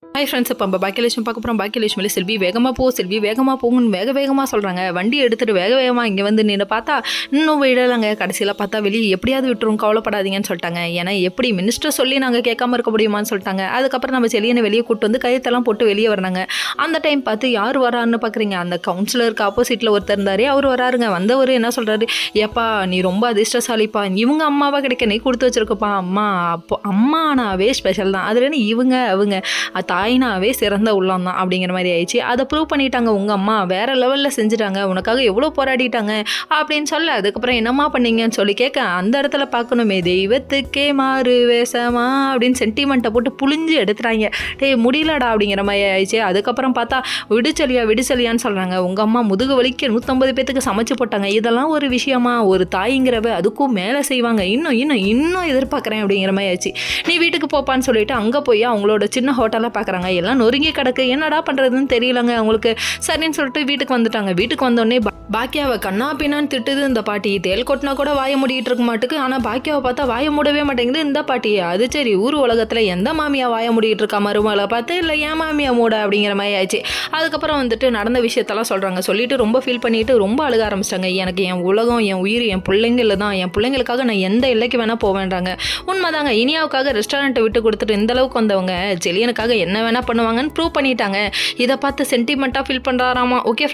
Hi friends, இப்போ நம்ம பாக்கியலட்சுமி பார்க்க போகிறோம். பாக்கியலட்சுமியில் செல்வி வேகமாக போகுன்னு வேகமாக சொல்கிறாங்க. வண்டி எடுத்துகிட்டு வேகமாக இங்கே வந்து நின்று பார்த்தா இன்னும் விடலைங்க. கடைசியில் பார்த்தா வெளியே எப்படியாவது விட்டுரும், கவலைப்படாதீங்கன்னு சொல்லிட்டாங்க. ஏன்னா எப்படி மினிஸ்டர் சொல்லி நாங்கள் கேட்காம இருக்க முடியுமான்னு சொல்லிட்டாங்க. அதுக்கப்புறம் நம்ம செல்லியனை வெளியே கூப்பிட்டு வந்து கயிற்றெல்லாம் போட்டு வெளியே வராங்க. அந்த டைம் பார்த்து யார் வரான்னு பார்க்குறீங்க, அந்த கவுன்சிலருக்கு ஆப்போசிட்டில் ஒருத்தர் இருந்தார், அவர் வராருங்க. வந்தவர் என்ன சொல்கிறாரு, ஏப்பா நீ ரொம்ப அதிர்ஷ்டசாலிப்பா, இவங்க அம்மாவாக கிடைக்க நீ கொடுத்து வச்சிருக்கப்பா. அம்மானாவே ஸ்பெஷல் தான், அதுலேருந்து இவங்க அவங்க தாயினாவே சிறந்த உள்ளம் தான் அப்படிங்கிற மாதிரி ஆயிடுச்சு. அதை ப்ரூவ் பண்ணிட்டாங்க. உங்கள் அம்மா வேறு லெவலில் செஞ்சுட்டாங்க, உனக்காக எவ்வளோ போராடிட்டாங்க அப்படின்னு சொல்ல, அதுக்கப்புறம் என்னம்மா பண்ணீங்கன்னு சொல்லி கேட்க, அந்த இடத்துல பார்க்கணுமே, தெய்வத்துக்கே மாறு வேஷமா அப்படின்னு சென்டிமெண்ட்டை போட்டு புளிஞ்சு எடுத்துட்டாங்க. முடியலடா அப்படிங்கிற மாதிரி ஆயிடுச்சு. அதுக்கப்புறம் பார்த்தா விடுச்சலியான்னு சொல்கிறாங்க. உங்கள் அம்மா முதுகு வலிக்க 150 பேத்துக்கு சமைச்சு போட்டாங்க. இதெல்லாம் ஒரு விஷயமா, ஒரு தாய்ங்கிறவ அதுக்கும் மேலே செய்வாங்க, இன்னும் எதிர்பார்க்குறேன் அப்படிங்கிற மாதிரி ஆயிடுச்சு. நீ வீட்டுக்கு போப்பான்னு சொல்லிட்டு அங்கே போய் அவங்களோட சின்ன ஹோட்டலில் பார்க்குறாங்க. எல்லாம் நொறுங்கி கிடக்கு, என்னடா பண்ணுறதுன்னு தெரியலங்க அவங்களுக்கு. சரின்னு சொல்லிட்டு வீட்டுக்கு வந்துட்டாங்க. வீட்டுக்கு வந்தோடனே பாக்கியாவை கண்ணா பின்னான்னு திட்டுது இந்த பாட்டி. தேல் கொட்டினா கூட வாய மூடிட்டு இருக்க மாட்டுக்கு, ஆனால் பாக்கியாவை பார்த்தா வாய மூடவே மாட்டேங்குது இந்த பாட்டி. அது சரி, ஊர் உலகத்தில் எந்த மாமியா வாய மூடிட்டு இருக்கா, மருமகளை பார்த்து இல்லை ஏன் மாமியா மூட அப்படிங்கிற மாதிரி ஆயிடுச்சு. அதுக்கப்புறம் வந்துட்டு நடந்த விஷயத்தெல்லாம் சொல்கிறாங்க. சொல்லிட்டு ரொம்ப ஃபீல் பண்ணிட்டு ரொம்ப அழுக ஆரம்பிச்சிட்டாங்க. எனக்கு என் உலகம், என் உயிர், என் பிள்ளைங்கள தான், என் பிள்ளைங்களுக்காக நான் எந்த எல்லைக்கு வேணால் போவேன்றாங்க. உண்மைதாங்க. இனியாவுக்காக ரெஸ்டாரண்ட்டை விட்டு கொடுத்துட்டு இந்த அளவுக்கு வந்தவங்க செலியனுக்காக என்ன வேணால் பண்ணுவாங்கன்னு ப்ரூவ் பண்ணிட்டாங்க. இதை பார்த்து சென்டிமெண்ட்டாக ஃபீல் பண்ணுறாராமா. ஓகே.